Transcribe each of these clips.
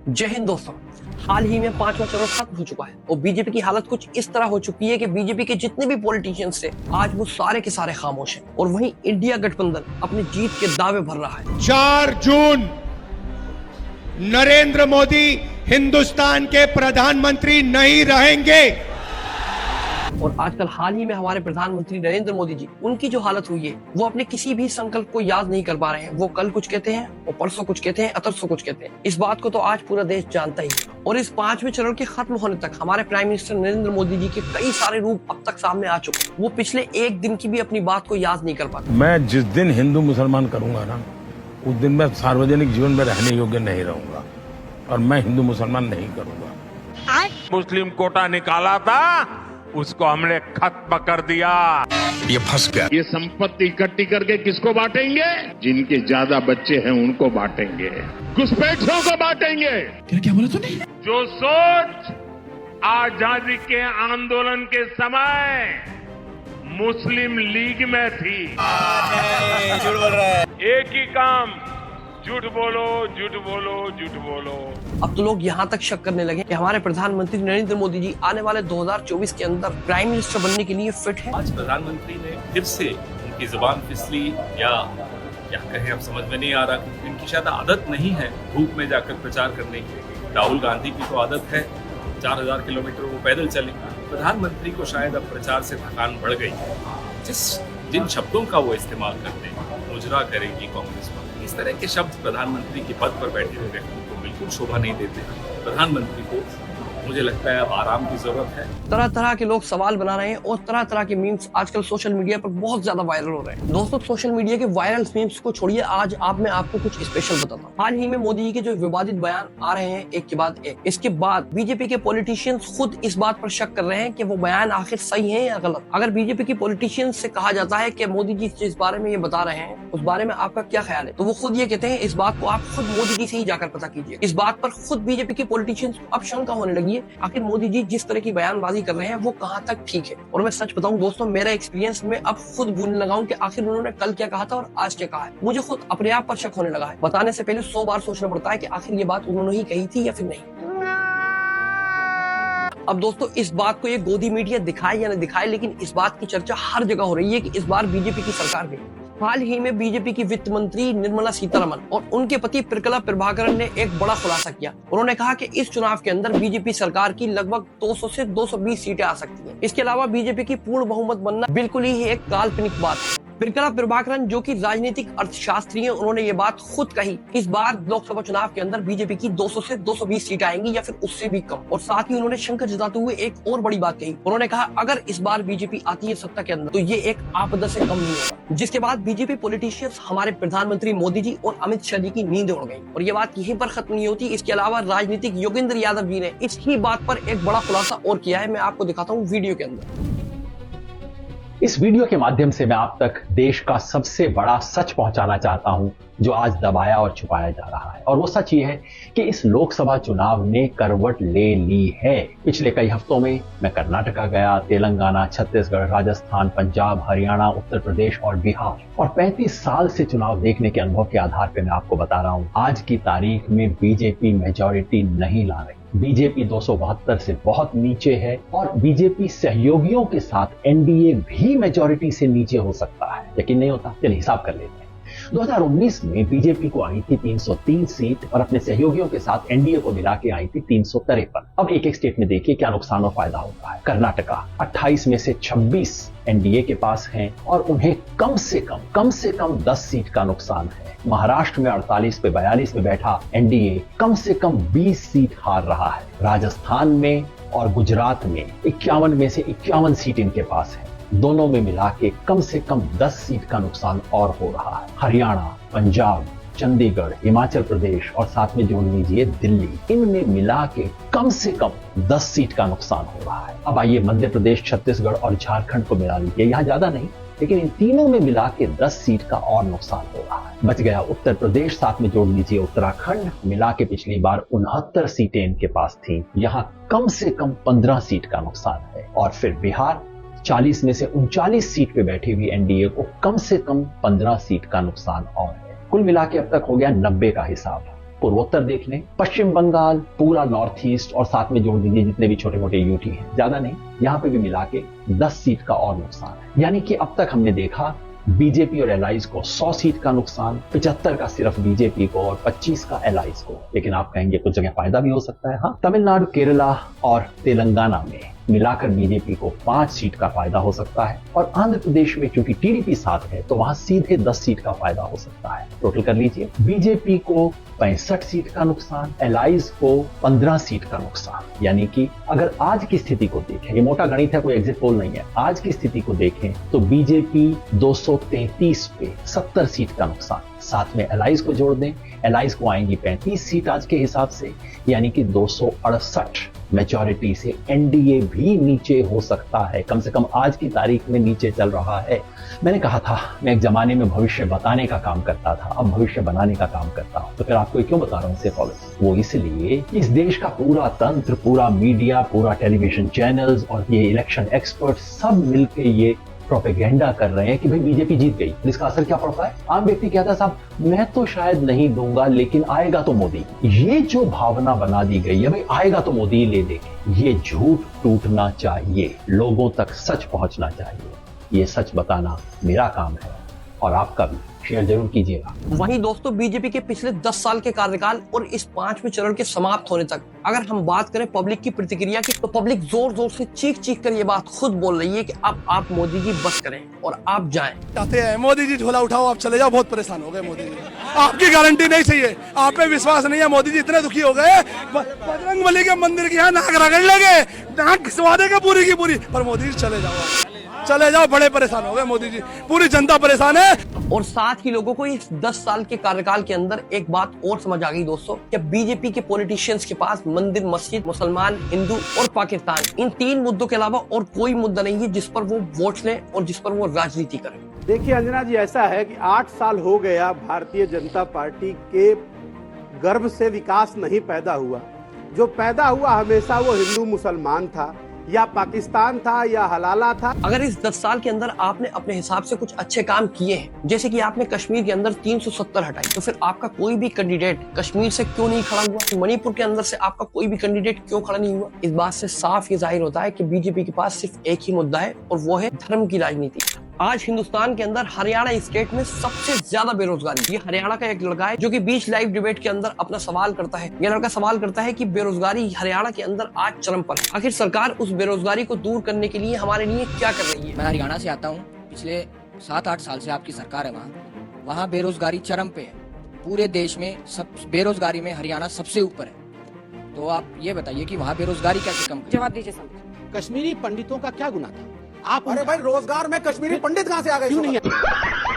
जय हिंद दोस्तों। हाल ही में 5वां चरण खत्म हो चुका है और बीजेपी की हालत कुछ इस तरह हो चुकी है कि बीजेपी के जितने भी पॉलिटिशियंस थे आज वो सारे के सारे खामोश हैं और वहीं इंडिया गठबंधन अपनी जीत के दावे भर रहा है। 4 जून नरेंद्र मोदी हिंदुस्तान के प्रधानमंत्री नहीं रहेंगे। और आजकल हाल ही में हमारे प्रधानमंत्री नरेंद्र मोदी जी, उनकी जो हालत हुई है वो अपने किसी भी संकल्प को याद नहीं कर पा रहे हैं। वो कल कुछ कहते हैं और परसों कुछ कहते हैं, अतरसों कुछ कहते हैं। इस बात को तो आज पूरा देश जानता ही है। और इस 5वें चरण के खत्म होने तक हमारे प्राइम मिनिस्टर नरेंद्र मोदी जी के कई सारे रूप अब तक सामने आ चुके हैं। वो पिछले एक दिन की भी अपनी बात को याद नहीं कर पाते। मैं जिस दिन हिंदू मुसलमान करूंगा ना, उस दिन मैं सार्वजनिक जीवन में रहने योग्य नहीं रहूंगा और मैं हिंदू मुसलमान नहीं करूंगा। मुस्लिम कोटा निकाला था, उसको हमने खत्म कर दिया। ये फंस गया। ये संपत्ति इकट्ठी करके किसको बांटेंगे? जिनके ज्यादा बच्चे हैं उनको बांटेंगे, घुसपैठियों को बांटेंगे। क्या बोला तूने? जो सोच आजादी के आंदोलन के समय मुस्लिम लीग में थी, झूठ बोल रहा है। एक ही काम, झूठ बोलो, झूठ बोलो, झूठ बोलो। अब तो लोग यहाँ तक शक करने लगे कि हमारे प्रधानमंत्री नरेंद्र मोदी जी आने वाले 2024 के अंदर प्राइम मिनिस्टर बनने के लिए फिट है। आज प्रधानमंत्री ने फिर से उनकी जुबान फिसली या क्या कहें, अब समझ में नहीं आ रहा, क्योंकि इनकी शायद आदत नहीं है धूप में जाकर प्रचार करने की। राहुल गांधी की तो आदत है 4000 किलोमीटर वो पैदल चले। प्रधानमंत्री को शायद अब प्रचार से थकान बढ़ गई है। जिन शब्दों का वो इस्तेमाल करते हैं, मुजरा करेगी कांग्रेस पर, इस तरह के शब्द प्रधानमंत्री के पद पर बैठे हुए व्यक्ति को बिल्कुल शोभा नहीं देते। प्रधानमंत्री को मुझे लगता है अब आराम की जरूरत है। तरह तरह के लोग सवाल बना रहे हैं और तरह तरह के मीम्स आजकल सोशल मीडिया पर बहुत ज्यादा वायरल हो रहे हैं। दोस्तों, सोशल मीडिया के वायरल मीम्स को छोड़िए, आज मैं आपको कुछ स्पेशल बताता हूँ। हाल ही में मोदी जी के जो विवादित बयान आ रहे हैं एक के बाद एक, इसके बाद बीजेपी के पॉलिटिशियंस खुद इस बात पर शक कर रहे हैं कि वो बयान आखिर सही है या गलत। अगर बीजेपी की पॉलिटिशियंस से कहा जाता है कि मोदी जी जिस बारे में ये बता रहे हैं उस बारे में आपका क्या ख्याल है, तो वो खुद ये कहते हैं इस बात को आप खुद मोदी जी से ही जाकर पता कीजिए। इस बात पर खुद बीजेपी के पॉलिटिशियंस को अब शंका होने लगी है, आखिर मोदी जिस तरह की बयानबाजी कर रहे हैं वो कहां तक ठीक है। और मैं सच बताऊं दोस्तों, मेरा एक्सपीरियंस में अब खुद भूलने लगा हूं कि आखिर उन्होंने कल क्या कहा था और आज क्या कहा है। मुझे खुद अपने आप पर शक होने लगा है। बताने से पहले 100 बार सोचना पड़ता है कि आखिर ये बात उन्होंने ही कही थी या फिर नहीं। अब दोस्तों, इस बात को ये गोदी मीडिया दिखाए या न दिखाए, लेकिन इस बात की चर्चा हर जगह हो रही है कि इस बार बीजेपी की सरकार भी। हाल ही में बीजेपी की वित्त मंत्री निर्मला सीतारमण और उनके पति प्रकला प्रभाकरन ने एक बड़ा खुलासा किया। उन्होंने कहा कि इस चुनाव के अंदर बीजेपी सरकार की लगभग 200 से 220 सीटें आ सकती हैं। इसके अलावा बीजेपी की पूर्ण बहुमत बनना बिल्कुल ही एक काल्पनिक बात है। प्रकला प्रभाकरन, जो कि राजनीतिक अर्थशास्त्री हैं, उन्होंने ये बात खुद कही। इस बार लोकसभा चुनाव के अंदर बीजेपी की 200 से 220 सीटें आएंगी या फिर उससे भी कम। और साथ ही उन्होंने शंका जताते हुए एक और बड़ी बात कही। उन्होंने कहा अगर इस बार बीजेपी आती है सत्ता के अंदर तो ये एक आपदा से कम नहीं होगा। जिसके बाद बीजेपी पॉलिटिशियंस हमारे प्रधानमंत्री मोदी जी और अमित शाह जी की नींद उड़ गई। और ये बात यहीं पर खत्म नहीं होती। इसके अलावा राजनीतिक योगेंद्र यादव जी ने इसी बात पर एक बड़ा खुलासा और किया है। मैं आपको दिखाता हूँ वीडियो के अंदर। इस वीडियो के माध्यम से मैं आप तक देश का सबसे बड़ा सच पहुंचाना चाहता हूं जो आज दबाया और छुपाया जा रहा है। और वो सच ये है कि इस लोकसभा चुनाव ने करवट ले ली है। पिछले कई हफ्तों में मैं कर्नाटका गया, तेलंगाना, छत्तीसगढ़, राजस्थान, पंजाब, हरियाणा, उत्तर प्रदेश और बिहार, और 35 साल से चुनाव देखने के अनुभव के आधार पर मैं आपको बता रहा हूं, आज की तारीख में बीजेपी मेजॉरिटी नहीं ला रही। बीजेपी 272 से बहुत नीचे है और बीजेपी सहयोगियों के साथ एनडीए भी मेजॉरिटी से नीचे हो सकता है। यकीन नहीं होता? चलिए हिसाब कर लेते हैं। 2019 में बीजेपी को आई थी 303 सीट और अपने सहयोगियों के साथ एनडीए को मिला के आई थी 353। अब एक एक स्टेट में देखिए क्या नुकसान और फायदा होता है। कर्नाटका 28 में से 26 एनडीए के पास हैं और उन्हें कम से कम 10 सीट का नुकसान है। महाराष्ट्र में 48 पे 42 में बैठा एनडीए कम से कम 20 सीट हार रहा है। राजस्थान में और गुजरात में 51 में से 51 सीट इनके पास है। दोनों में मिला के कम से कम 10 सीट का नुकसान और हो रहा है। हरियाणा, पंजाब, चंडीगढ़, हिमाचल प्रदेश और साथ में जोड़ लीजिए दिल्ली, इनमें मिला के कम से कम 10 सीट का नुकसान हो रहा है। अब आइए मध्य प्रदेश, छत्तीसगढ़ और झारखंड को मिला लीजिए, यहाँ ज्यादा नहीं लेकिन इन तीनों में मिला के 10 सीट का और नुकसान हो रहा है। बच गया उत्तर प्रदेश, साथ में जोड़ लीजिए उत्तराखंड, मिला के पिछली बार 69 सीटें इनके पास थी, यहाँ कम से कम 15 सीट का नुकसान है। और फिर बिहार 40 में से 39 सीट पे बैठी हुई एनडीए को कम से कम 15 सीट का नुकसान और है। कुल मिला के अब तक हो गया 90 का हिसाब। पूर्वोत्तर देख लें, पश्चिम बंगाल, पूरा नॉर्थ ईस्ट और साथ में जोड़ दीजिए जितने भी छोटे मोटे यूटी हैं, ज्यादा नहीं, यहाँ पे भी मिला के 10 सीट का और नुकसान है। यानी कि अब तक हमने देखा बीजेपी और एलाइज को 100 सीट का नुकसान, 75 का सिर्फ बीजेपी को और 25 का एलाइज को। लेकिन आप कहेंगे कुछ जगह फायदा भी हो सकता है। हाँ, तमिलनाडु, केरला और तेलंगाना में मिलाकर बीजेपी को 5 सीट का फायदा हो सकता है और आंध्र प्रदेश में क्योंकि टीडीपी साथ है तो वहां सीधे 10 सीट का फायदा हो सकता है। टोटल कर लीजिए, बीजेपी को 65 सीट का नुकसान, एलाइज को 15 सीट का नुकसान। यानी कि अगर आज की स्थिति को देखें, ये मोटा गणित है, कोई एग्जिट पोल नहीं है, आज की स्थिति को देखें तो बीजेपी 233 पे 70 सीट का नुकसान, साथ में एलाइज को जोड़ दें, एलाइज को आएंगी 35 सीट आज के हिसाब से, यानी कि 268 मेजॉरिटी से एनडीए भी नीचे हो सकता है, कम से कम आज की तारीख में नीचे चल रहा है। मैंने कहा था मैं एक जमाने में भविष्य बताने का काम करता था, अब भविष्य बनाने का काम करता हूं। तो फिर आपको क्यों बता रहा हूं इसे फॉलो? वो इसलिए कि इस देश का पूरा तंत्र, पूरा मीडिया, पूरा टेलीविजन चैनल्स और ये इलेक्शन एक्सपर्ट सब मिलकर ये प्रोपेगेंडा कर रहे हैं कि भाई बीजेपी जीत गई। इसका असर क्या पड़ता है? आम व्यक्ति कहता है साहब मैं तो शायद नहीं दूंगा लेकिन आएगा तो मोदी। ये जो भावना बना दी गई है भाई आएगा तो मोदी ले लेंगे, ये झूठ टूटना चाहिए, लोगों तक सच पहुंचना चाहिए। ये सच बताना मेरा काम है और आपका भी। शेयर जरूर कीजिएगा। वहीं दोस्तों बीजेपी के पिछले 10 साल के कार्यकाल और इस 5वें चरण के समाप्त होने तक अगर हम बात करें पब्लिक की प्रतिक्रिया की, तो पब्लिक जोर जोर से चीख चीख कर ये बात खुद बोल रही है कि अब आप मोदी जी बस करें और आप जाएं। चाहते हैं मोदी जी झोला उठाओ आप चले जाओ, बहुत परेशान हो गए मोदी जी, आपकी गारंटी नहीं चाहिए, आप पे विश्वास नहीं है, मोदी जी इतने दुखी हो गए, बजरंगबली के मंदिर के यहाँ नाक रगड़ लगे, नाक घिसवा देगा पूरी की पूरी, पर मोदी जी चले जाओ, बड़े परेशान हो गए मोदी जी, पूरी जनता परेशान है। और साथ ही लोगों को इस 10 साल के कार्यकाल के अंदर एक बात और समझ आ गई दोस्तों कि बीजेपी के पॉलिटिशियंस के पास मंदिर, मस्जिद, मुसलमान, हिंदू और पाकिस्तान, इन 3 मुद्दों के अलावा और कोई मुद्दा नहीं है जिस पर वो वोट लें और जिस पर वो राजनीति करें। देखिए अंजना जी, ऐसा है कि 8 साल हो गया भारतीय जनता पार्टी के गर्भ से विकास नहीं पैदा हुआ। जो पैदा हुआ हमेशा वो हिंदू मुसलमान था या पाकिस्तान था या हलाला था। अगर इस 10 साल के अंदर आपने अपने हिसाब से कुछ अच्छे काम किए हैं, जैसे कि आपने कश्मीर के अंदर 370 हटाई, तो फिर आपका कोई भी कैंडिडेट कश्मीर से क्यों नहीं खड़ा हुआ? मणिपुर के अंदर से आपका कोई भी कैंडिडेट क्यों खड़ा नहीं हुआ? इस बात से साफ ये जाहिर होता है कि बीजेपी के पास सिर्फ एक ही मुद्दा है और वो है धर्म की राजनीति। आज हिंदुस्तान के अंदर हरियाणा स्टेट में सबसे ज्यादा बेरोजगारी। ये हरियाणा का एक लड़का है जो कि बीच लाइव डिबेट के अंदर अपना सवाल करता है। ये लड़का सवाल करता है कि बेरोजगारी हरियाणा के अंदर आज चरम पर है। आखिर सरकार उस बेरोजगारी को दूर करने के लिए हमारे लिए क्या कर रही है? मैं हरियाणा से आता हूँ, पिछले 7-8 साल से आपकी सरकार है वहाँ बेरोजगारी चरम पे है। पूरे देश में सब बेरोजगारी में हरियाणा सबसे ऊपर है। तो आप ये बताइए कि वहाँ बेरोजगारी कैसे कम? जवाब दीजिए साहब। कश्मीरी पंडितों का क्या गुनाह था? आप अरे भाई रोजगार में कश्मीरी पंडित कहाँ से आ गए? क्यों नहीं है?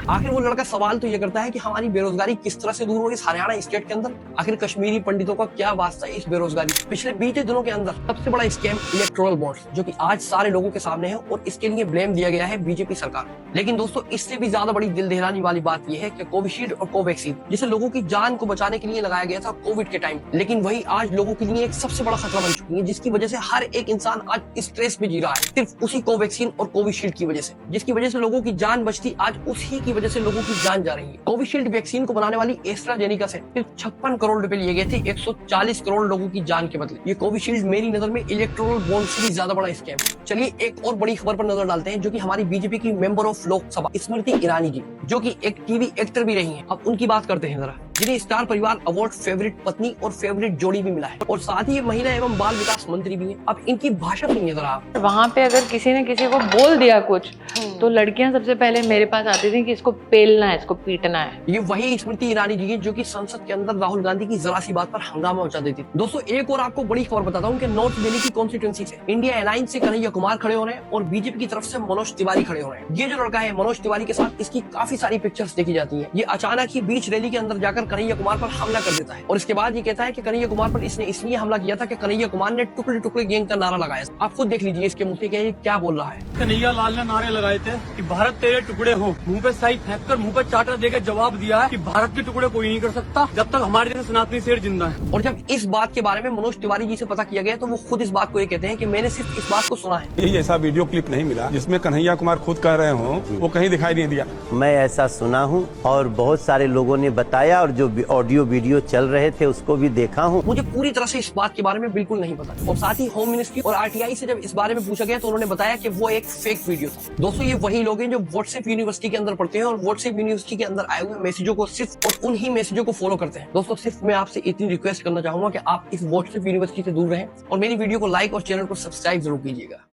आखिर वो लड़का सवाल तो ये करता है कि हमारी बेरोजगारी किस तरह से दूर होगी इस हरियाणा स्टेट के अंदर। आखिर कश्मीरी पंडितों का क्या वास्ता है इस बेरोजगारी? पिछले बीते दिनों के अंदर सबसे बड़ा स्कैम इलेक्टोरल बॉन्ड्स, जो कि आज सारे लोगों के सामने है और इसके लिए ब्लेम दिया गया है बीजेपी सरकार। लेकिन दोस्तों इससे भी ज्यादा बड़ी दिल दहलाने वाली बात यह है कि कोविशील्ड और कोवैक्सीन, जिसे लोगों की जान को बचाने के लिए लगाया गया था कोविड के टाइम, लेकिन वही आज लोगों के लिए एक सबसे बड़ा खतरा बन चुकी है, जिसकी वजह से हर एक इंसान आज स्ट्रेस में जी रहा है, सिर्फ उसी कोवैक्सीन और कोविशील्ड की वजह से, जिसकी वजह से लोगों की जान बचती, आज उसी की वजह से लोगों की जान जा रही है। कोविशील्ड वैक्सीन को बनाने वाली एस्ट्राजेनिका से सिर्फ 56 करोड़ रुपए लिए गए थे 140 करोड़ लोगों की जान के बदले। ये कोविशील्ड मेरी नजर में इलेक्टोरल बॉन्ड से भी ज्यादा बड़ा स्कैम है। चलिए एक और बड़ी खबर पर नजर डालते हैं, जो कि हमारी बीजेपी की मेंबर ऑफ लोकसभा स्मृति ईरानी जी, जो कि एक टीवी एक्टर भी रही हैं। अब उनकी बात करते हैं जरा, जिन्हें स्टार परिवार अवार्ड फेवरेट पत्नी और फेवरेट जोड़ी भी मिला है, और साथ ही ये महिला एवं बाल विकास मंत्री भी हैं। अब इनकी भाषा सुनिए जरा आप। वहाँ पे अगर किसी ने किसी को बोल दिया कुछ, तो लड़कियां सबसे पहले मेरे पास आती थी कि इसको पेलना है, इसको पीटना है। ये वही स्मृति ईरानी जी है जो कि संसद के अंदर राहुल गांधी की जरा सी बात पर हंगामा मचा देती थी। दोस्तों एक और आपको बड़ी खबर बताता हूँ कि नॉर्थ दिल्ली की कॉन्स्टिट्यूंसी से इंडिया अलायंस से कन्हैया कुमार खड़े हो रहे हैं और बीजेपी की तरफ से मनोज तिवारी खड़े हो रहे हैं। ये जो लड़का है मनोज तिवारी के साथ इसकी काफी सारी पिक्चर्स देखी जाती है। ये अचानक ही बीच रैली के अंदर जाकर कन्हैया कुमार पर हमला कर देता है और इसके बाद ये कहता है कि कन्हैया कुमार पर इसने इसलिए हमला किया था कि कन्हैया कुमार ने टुकड़े टुकड़े गैंग का नारा लगाया। आप खुद देख लीजिए इसके मुंह से क्या बोल रहा है। कन्हैया लाल ने नारे लगाए थे कि भारत तेरे टुकड़े हो, मुंह पे सही फेंक कर मुंह पे चाटा देकर जवाब दिया है कि भारत के टुकड़े कोई नहीं कर सकता जब तक हमारे जैसे सनातनी शेर जिंदा है। और जब इस बात के बारे में मनोज तिवारी जी से पता किया गया तो वो खुद इस बात को ये कहते हैं कि मैंने सिर्फ इस बात को सुना है। यही ऐसा वीडियो क्लिप नहीं मिला जिसमें कन्हैया कुमार खुद कह रहे हो, वो कहीं दिखाई नहीं दिया। मैं ऐसा सुना हूँ और बहुत सारे लोगों ने बताया और जो ऑडियो वीडियो चल रहे थे उसको भी देखा हूँ। मुझे पूरी तरह से इस बात के बारे में बिल्कुल नहीं पता। और साथ ही होम मिनिस्ट्री और आरटीआई से जब इस बारे में पूछा गया तो उन्होंने बताया कि वो एक फेक वीडियो था। दोस्तों, ये वही लोग हैं जो व्हाट्सएप यूनिवर्सिटी के अंदर पढ़ते हैं और व्हाट्सएप यूनिवर्सिटी के अंदर आए हुए मैसेजों को सिर्फ और उन्हीं मैसेजों को फॉलो करते हैं। दोस्तों, सिर्फ मैं आपसे इतनी रिक्वेस्ट करना चाहूंगा कि आप इस व्हाट्सएप यूनिवर्सिटी से दूर रहें और मेरी वीडियो को लाइक और चैनल को सब्सक्राइब जरूर कीजिएगा।